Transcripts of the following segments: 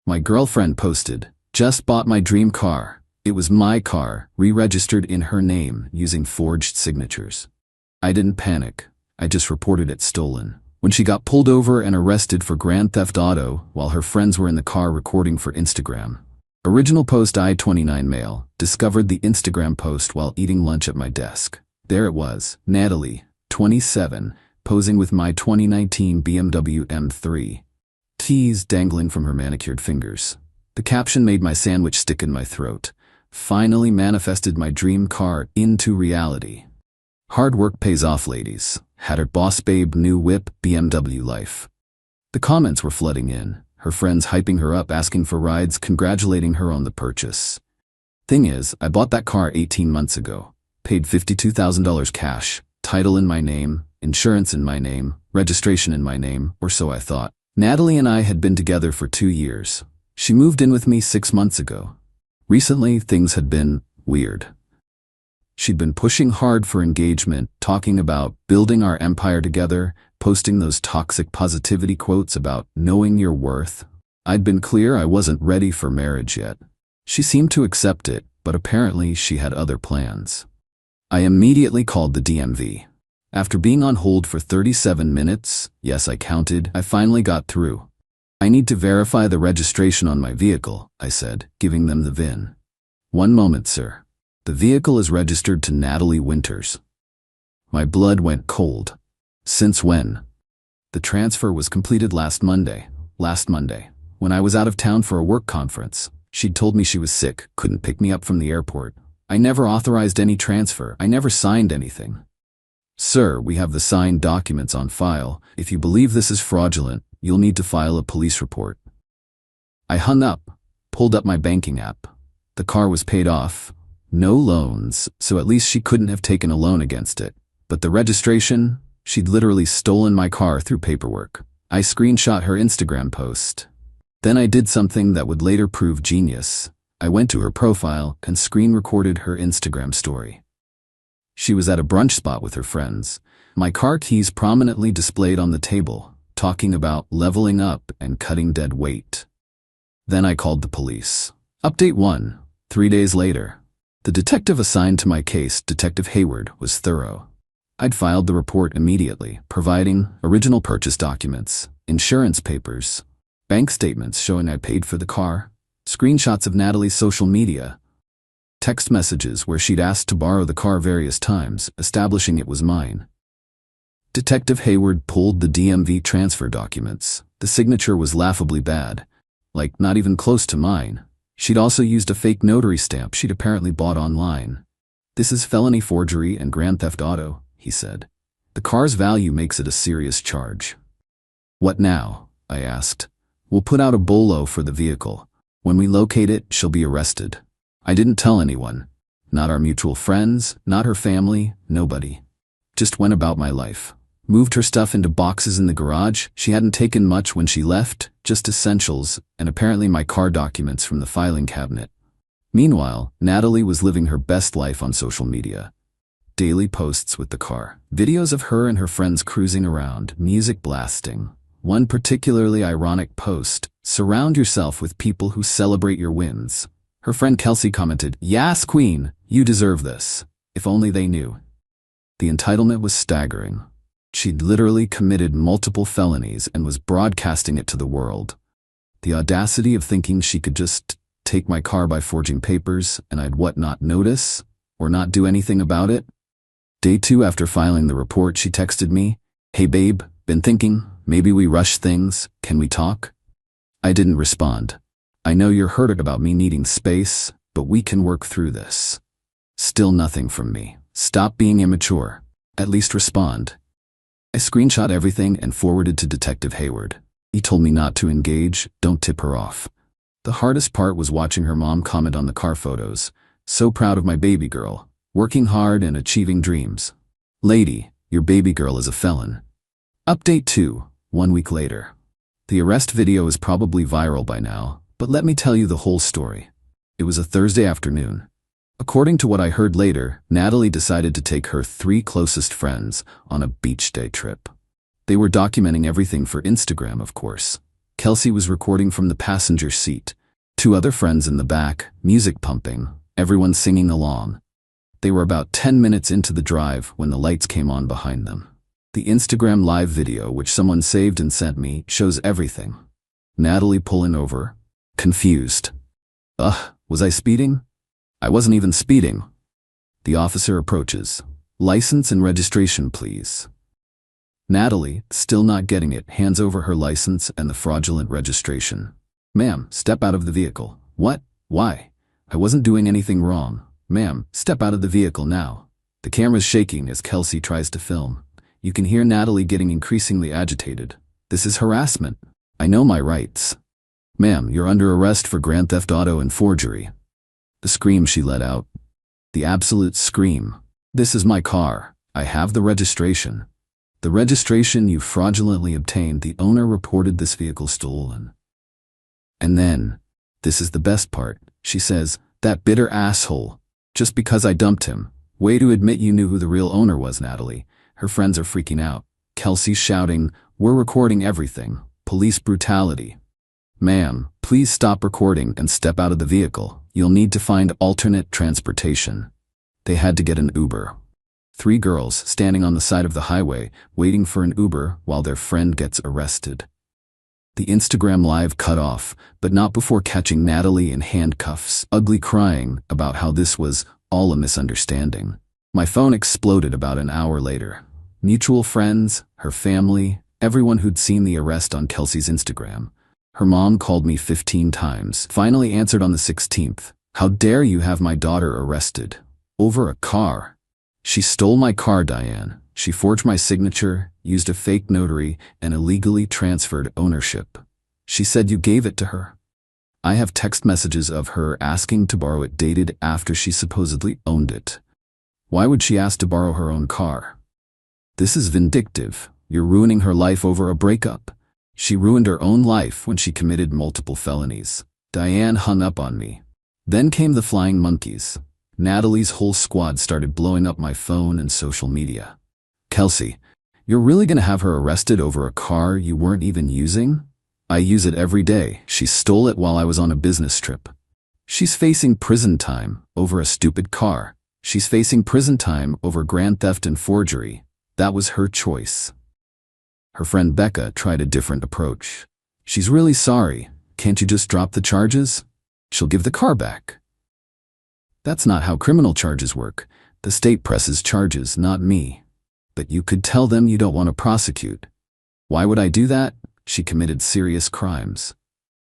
My girlfriend posted, "Just bought my dream car." It was my car, re-registered in her name using forged signatures. I didn't panic. I just reported it stolen. When she got pulled over and arrested for Grand Theft Auto while her friends were in the car recording for Instagram. Original post I-29 male, discovered the Instagram post while eating lunch at my desk. There it was, Natalie, 27, posing with my 2019 BMW M3. Tease dangling from her manicured fingers. The caption made my sandwich stick in my throat. Finally manifested my dream car into reality. Hard work pays off, ladies. Had her boss babe new whip, BMW life. The comments were flooding in, her friends hyping her up, asking for rides, congratulating her on the purchase. Thing is, I bought that car 18 months ago. Paid $52,000 cash, title in my name, insurance in my name, registration in my name, or so I thought. Natalie and I had been together for 2 years. She moved in with me 6 months ago. Recently, things had been weird. She'd been pushing hard for engagement, talking about building our empire together, posting those toxic positivity quotes about knowing your worth. I'd been clear I wasn't ready for marriage yet. She seemed to accept it, but apparently she had other plans. I immediately called the DMV. After being on hold for 37 minutes, yes, I counted, I finally got through. "I need to verify the registration on my vehicle," I said, giving them the VIN. "One moment, sir. The vehicle is registered to Natalie Winters." My blood went cold. Since when? The transfer was completed last Monday, when I was out of town for a work conference. She'd told me she was sick, couldn't pick me up from the airport. I never authorized any transfer. I never signed anything. "Sir, we have the signed documents on file. If you believe this is fraudulent, you'll need to file a police report." I hung up, pulled up my banking app. The car was paid off. No loans, so at least she couldn't have taken a loan against it. But the registration, she'd literally stolen my car through paperwork. I screenshot her Instagram post. Then I did something that would later prove genius. I went to her profile and screen recorded her Instagram story. She was at a brunch spot with her friends. My car keys prominently displayed on the table, talking about leveling up and cutting dead weight. Then I called the police. Update 1. 3 days later. The detective assigned to my case, Detective Hayward, was thorough. I'd filed the report immediately, providing original purchase documents, insurance papers, bank statements showing I paid for the car, screenshots of Natalie's social media, text messages where she'd asked to borrow the car various times, establishing it was mine. Detective Hayward pulled the DMV transfer documents. The signature was laughably bad, like not even close to mine. She'd also used a fake notary stamp she'd apparently bought online. "This is felony forgery and Grand Theft Auto," he said. "The car's value makes it a serious charge." "What now?" I asked. "We'll put out a bolo for the vehicle. When we locate it, she'll be arrested." I didn't tell anyone. Not our mutual friends, not her family, nobody. Just went about my life. Moved her stuff into boxes in the garage. She hadn't taken much when she left, just essentials, and apparently my car documents from the filing cabinet. Meanwhile, Natalie was living her best life on social media. Daily posts with the car. Videos of her and her friends cruising around, music blasting. One particularly ironic post, "Surround yourself with people who celebrate your wins." Her friend Kelsey commented, "Yas, queen, you deserve this." If only they knew. The entitlement was staggering. She'd literally committed multiple felonies and was broadcasting it to the world. The audacity of thinking she could just take my car by forging papers and I'd not notice or not do anything about it. Day 2 after filing the report, she texted me, "Hey babe, been thinking, maybe we rush things, can we talk?" I didn't respond. "I know you're hurt about me needing space, but we can work through this." Still nothing from me. Stop being immature. At least respond. I screenshot everything and forwarded to Detective Hayward. He told me not to engage, don't tip her off. The hardest part was watching her mom comment on the car photos. "So proud of my baby girl, working hard and achieving dreams." "Lady, your baby girl is a felon." Update 2, 1 week later. The arrest video is probably viral by now, but let me tell you the whole story. It was a Thursday afternoon. According to what I heard later, Natalie decided to take her 3 closest friends on a beach day trip. They were documenting everything for Instagram, of course. Qley was recording from the passenger seat. 2 other friends in the back, music pumping, everyone singing along. They were about 10 minutes into the drive when the lights came on behind them. The Instagram live video, which someone saved and sent me, shows everything. Natalie pulling over, confused. Was I speeding? I wasn't even speeding. The officer approaches. License and registration, please. Natalie, still not getting it, hands over her license and the fraudulent registration. Ma'am, step out of the vehicle. What? Why? I wasn't doing anything wrong. Ma'am, step out of the vehicle now. The camera's shaking as Qley tries to film. You can hear Natalie getting increasingly agitated. This is harassment. I know my rights. Ma'am, you're under arrest for grand theft auto and forgery. The scream she let out. The absolute scream. This is my car. I have the registration. The registration you fraudulently obtained. The owner reported this vehicle stolen. And then, this is the best part, she says, that bitter asshole. Just because I dumped him. Way to admit you knew who the real owner was, Natalie. Her friends are freaking out. Qley's shouting, we're recording everything. Police brutality. Ma'am, please stop recording and step out of the vehicle. You'll need to find alternate transportation. They had to get an Uber. 3 girls standing on the side of the highway, waiting for an Uber while their friend gets arrested. The Instagram live cut off, but not before catching Natalie in handcuffs, ugly crying about how this was all a misunderstanding. My phone exploded about an hour later. Mutual friends, her family, everyone who'd seen the arrest on Qley's Instagram. Her mom called me 15 times, finally answered on the 16th. How dare you have my daughter arrested? Over a car. She stole my car, Diane. She forged my signature, used a fake notary, and illegally transferred ownership. She said you gave it to her. I have text messages of her asking to borrow it dated after she supposedly owned it. Why would she ask to borrow her own car? This is vindictive. You're ruining her life over a breakup. She ruined her own life when she committed multiple felonies. Diane hung up on me. Then came the flying monkeys. Natalie's whole squad started blowing up my phone and social media. Qley, you're really gonna have her arrested over a car you weren't even using? I use it every day. She stole it while I was on a business trip. She's facing prison time over a stupid car. She's facing prison time over grand theft and forgery. That was her choice. Her friend Becca tried a different approach. She's really sorry. Can't you just drop the charges? She'll give the car back. That's not how criminal charges work. The state presses charges, not me. But you could tell them you don't want to prosecute. Why would I do that? She committed serious crimes.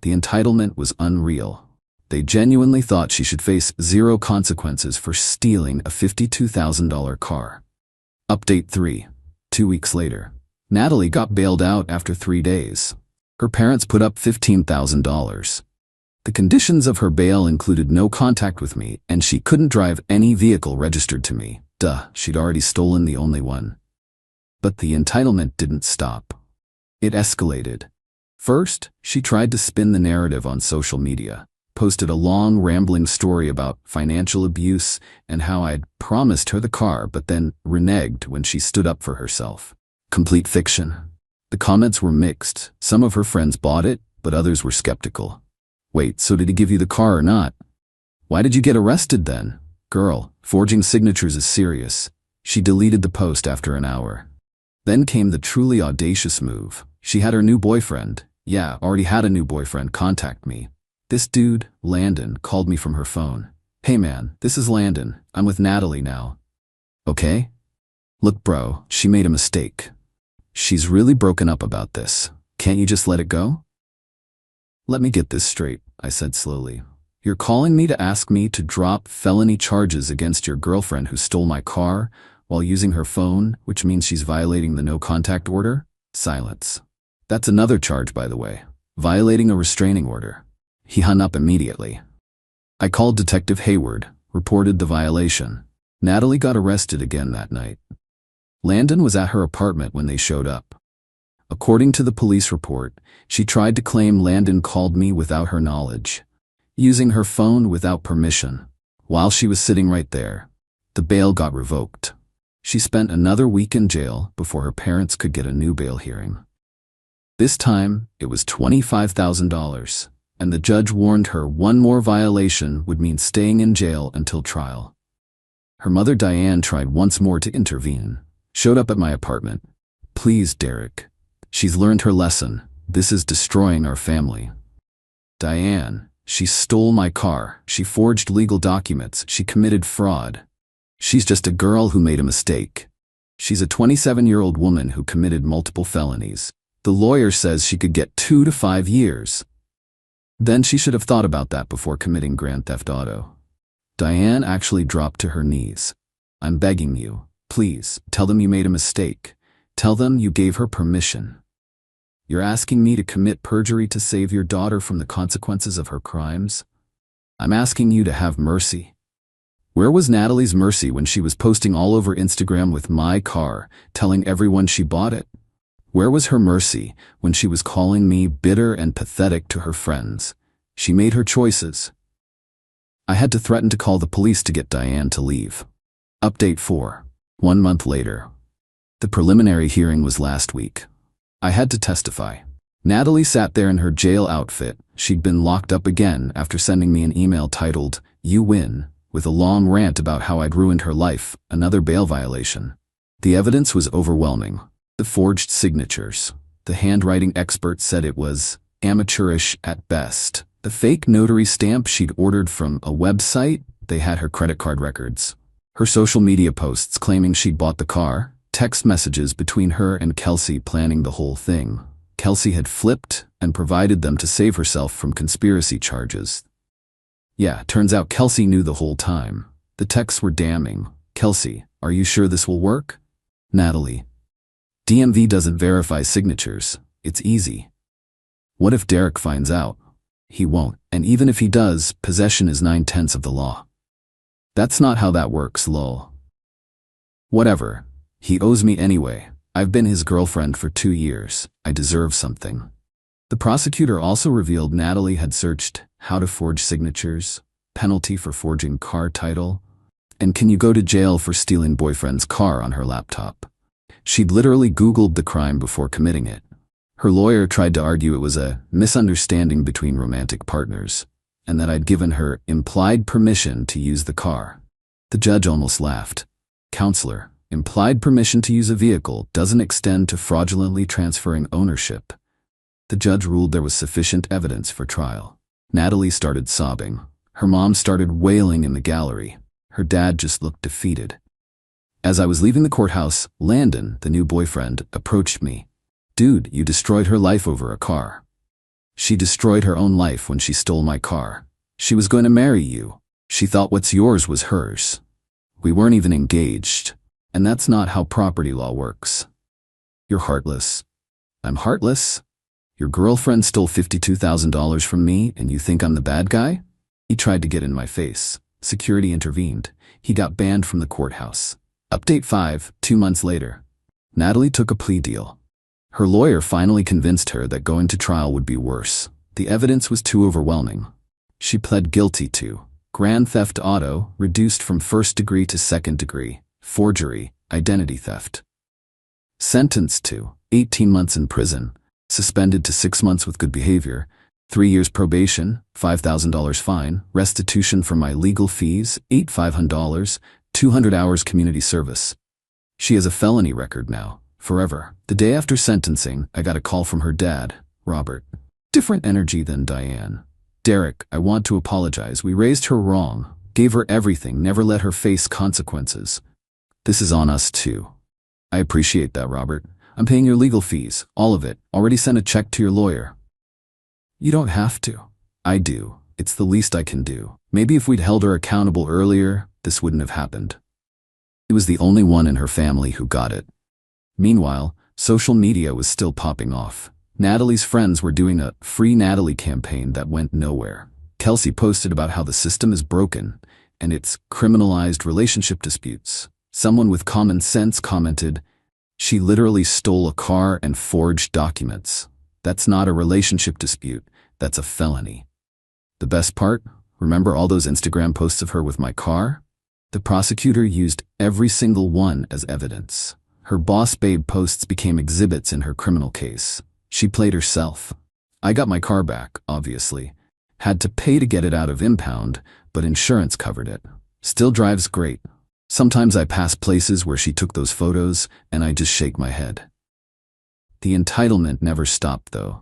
The entitlement was unreal. They genuinely thought she should face 0 consequences for stealing a $52,000 car. Update 3. 2 weeks later. Natalie got bailed out after 3 days. Her parents put up $15,000. The conditions of her bail included no contact with me, and she couldn't drive any vehicle registered to me. Duh, she'd already stolen the only one. But the entitlement didn't stop. It escalated. First, she tried to spin the narrative on social media, posted a long, rambling story about financial abuse and how I'd promised her the car but then reneged when she stood up for herself. Complete fiction. The comments were mixed. Some of her friends bought it, but others were skeptical. Wait, so did he give you the car or not? Why did you get arrested then? Girl, forging signatures is serious. She deleted the post after an hour. Then came the truly audacious move. She had her new boyfriend, already had a new boyfriend, contact me. This dude, Landon, called me from her phone. Hey man, this is Landon. I'm with Natalie now. Okay? Look bro, she made a mistake. She's really broken up about this. Can't you just let it go? Let me get this straight, I said slowly. You're calling me to ask me to drop felony charges against your girlfriend who stole my car while using her phone, which means she's violating the no contact order? Silence. That's another charge, by the way. Violating a restraining order. He hung up immediately. I called Detective Hayward, reported the violation. Natalie got arrested again that night. Landon was at her apartment when they showed up. According to the police report, she tried to claim Landon called me without her knowledge, using her phone without permission. While she was sitting right there, the bail got revoked. She spent another week in jail before her parents could get a new bail hearing. This time, it was $25,000, and the judge warned her one more violation would mean staying in jail until trial. Her mother Diane tried once more to intervene, showed up at my apartment. "Please, Derek. She's learned her lesson. This is destroying our family." "Diane, she stole my car. She forged legal documents. She committed fraud. She's just a girl who made a mistake. She's a 27-year-old woman who committed multiple felonies. The lawyer says she could get 2 to 5 years. Then she should have thought about that before committing grand theft auto." Diane actually dropped to her knees. "I'm begging you, please, tell them you made a mistake. Tell them you gave her permission. You're asking me to commit perjury to save your daughter from the consequences of her crimes? I'm asking you to have mercy." Where was Natalie's mercy when she was posting all over Instagram with my car, telling everyone she bought it? Where was her mercy when she was calling me bitter and pathetic to her friends? She made her choices. I had to threaten to call the police to get Diane to leave. Update 4. 1 month later. The preliminary hearing was last week. I had to testify. Natalie sat there in her jail outfit. She'd been locked up again after sending me an email titled, "You win," with a long rant about how I'd ruined her life, another bail violation. The evidence was overwhelming. The forged signatures. The handwriting expert said it was amateurish at best. The fake notary stamp she'd ordered from a website, they had her credit card records. Her social media posts claiming she'd bought the car, text messages between her and Qley planning the whole thing. Qley had flipped and provided them to save herself from conspiracy charges. Yeah, turns out Qley knew the whole time. The texts were damning. "Qley, are you sure this will work?" Natalie. "DMV doesn't verify signatures. It's easy." What if Derek finds out? He won't, and even if he does, possession is 9/10 of the law. That's not how that works, lol. Whatever. He owes me anyway. I've been his girlfriend for 2 years. I deserve something. The prosecutor also revealed Natalie had searched how to forge signatures, penalty for forging car title, and can you go to jail for stealing boyfriend's car on her laptop. She'd literally Googled the crime before committing it. Her lawyer tried to argue it was a misunderstanding between romantic partners, and that I'd given her implied permission to use the car. The judge almost laughed. "Counselor, implied permission to use a vehicle doesn't extend to fraudulently transferring ownership." The judge ruled there was sufficient evidence for trial. Natalie started sobbing. Her mom started wailing in the gallery. Her dad just looked defeated. As I was leaving the courthouse, Landon, the new boyfriend, approached me. "Dude, you destroyed her life over a car." "She destroyed her own life when she stole my car. She was going to marry you. She thought what's yours was hers. We weren't even engaged. And that's not how property law works." "You're heartless." "I'm heartless? Your girlfriend stole $52,000 from me and you think I'm the bad guy?" He tried to get in my face. Security intervened. He got banned from the courthouse. Update 5, 2 months later. Natalie took a plea deal. Her lawyer finally convinced her that going to trial would be worse. The evidence was too overwhelming. She pled guilty to grand theft auto, reduced from 1st degree to 2nd degree, forgery, identity theft. Sentenced to 18 months in prison, suspended to 6 months with good behavior, 3 years probation, $5,000 fine, restitution for my legal fees, $8,500, 200 hours community service. She has a felony record now, forever. The day after sentencing, I got a call from her dad, Robert. Different energy than Diane. "Derek, I want to apologize. We raised her wrong, gave her everything, never let her face consequences. This is on us too." "I appreciate that, Robert. I'm paying your legal fees, all of it. Already sent a check to your lawyer." "You don't have to." "I do. It's the least I can do. Maybe if we'd held her accountable earlier, this wouldn't have happened." He was the only one in her family who got it. Meanwhile, social media was still popping off. Natalie's friends were doing a Free Natalie campaign that went nowhere. Qley posted about how the system is broken, and it's criminalized relationship disputes. Someone with common sense commented, "She literally stole a car and forged documents. That's not a relationship dispute, that's a felony." The best part? Remember all those Instagram posts of her with my car? The prosecutor used every single one as evidence. Her boss babe posts became exhibits in her criminal case. She played herself. I got my car back, obviously. Had to pay to get it out of impound, but insurance covered it. Still drives great. Sometimes I pass places where she took those photos, and I just shake my head. The entitlement never stopped, though.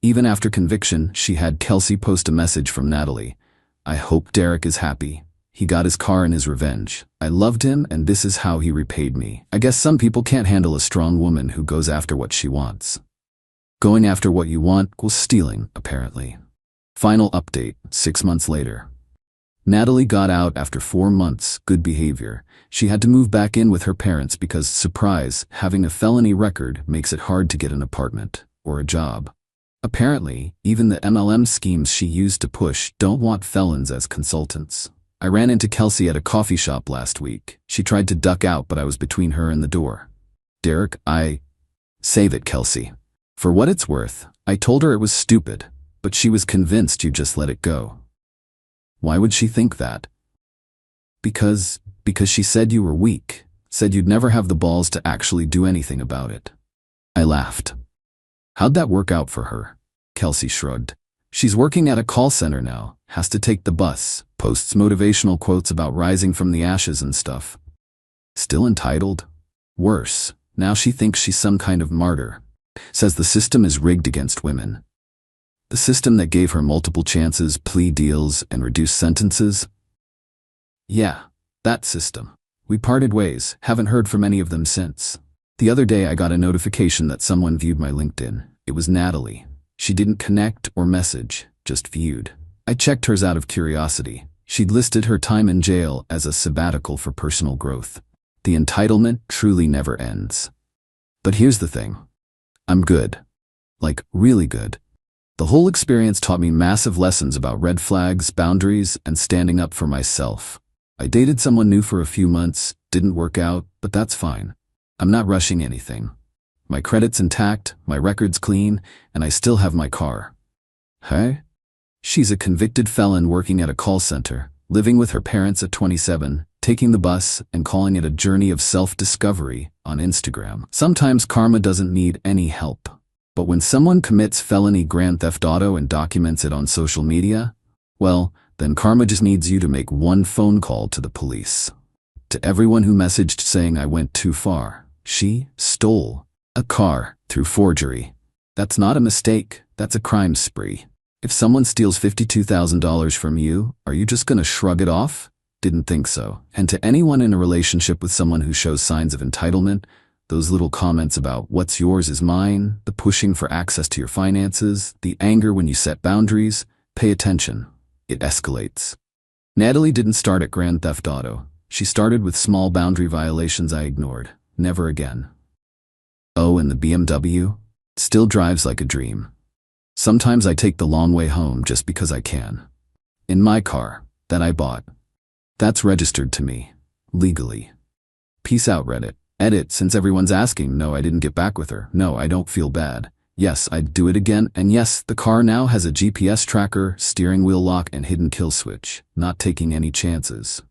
Even after conviction, she had Kelsey post a message from Natalie. "I hope Derek is happy. He got his car in his revenge. I loved him, and this is how he repaid me." I guess some people can't handle a strong woman who goes after what she wants. Going after what you want equals stealing, apparently. Final update, 6 months later. Natalie got out after 4 months, good behavior. She had to move back in with her parents because, surprise, having a felony record makes it hard to get an apartment or a job. Apparently, even the MLM schemes she used to push don't want felons as consultants. I ran into Kelsey at a coffee shop last week. She tried to duck out, but I was between her and the door. "Derek, Save it, Kelsey." For what it's worth, I told her it was stupid, but she was convinced you just let it go. Why would she think that? Because she said you were weak, said you'd never have the balls to actually do anything about it. I laughed. How'd that work out for her? Kelsey shrugged. She's working at a call center now, has to take the bus, posts motivational quotes about rising from the ashes and stuff. Still entitled? Worse, now she thinks she's some kind of martyr. Says the system is rigged against women. The system that gave her multiple chances, plea deals, and reduced sentences? Yeah, that system. We parted ways, haven't heard from any of them since. The other day I got a notification that someone viewed my LinkedIn. It was Natalie. She didn't connect or message, just viewed. I checked hers out of curiosity. She'd listed her time in jail as a sabbatical for personal growth. The entitlement truly never ends. But here's the thing. I'm good. Like, really good. The whole experience taught me massive lessons about red flags, boundaries, and standing up for myself. I dated someone new for a few months, didn't work out, but that's fine. I'm not rushing anything. My credit's intact, my record's clean, and I still have my car. Hey? She's a convicted felon working at a call center, living with her parents at 27, taking the bus, and calling it a journey of self-discovery on Instagram. Sometimes karma doesn't need any help. But when someone commits felony grand theft auto and documents it on social media, well, then karma just needs you to make one phone call to the police. To everyone who messaged saying I went too far, she stole a car through forgery. That's not a mistake, that's a crime spree. If someone steals $52,000 from you, are you just gonna shrug it off? Didn't think so. And to anyone in a relationship with someone who shows signs of entitlement, those little comments about what's yours is mine, the pushing for access to your finances, the anger when you set boundaries, pay attention. It escalates. Natalie didn't start at grand theft auto. She started with small boundary violations I ignored. Never again. Oh, and the BMW? Still drives like a dream. Sometimes I take the long way home just because I can. In my car, that I bought. That's registered to me. Legally. Peace out, Reddit. Edit, since everyone's asking. No, I didn't get back with her. No, I don't feel bad. Yes, I'd do it again. And yes, the car now has a GPS tracker, steering wheel lock, and hidden kill switch. Not taking any chances.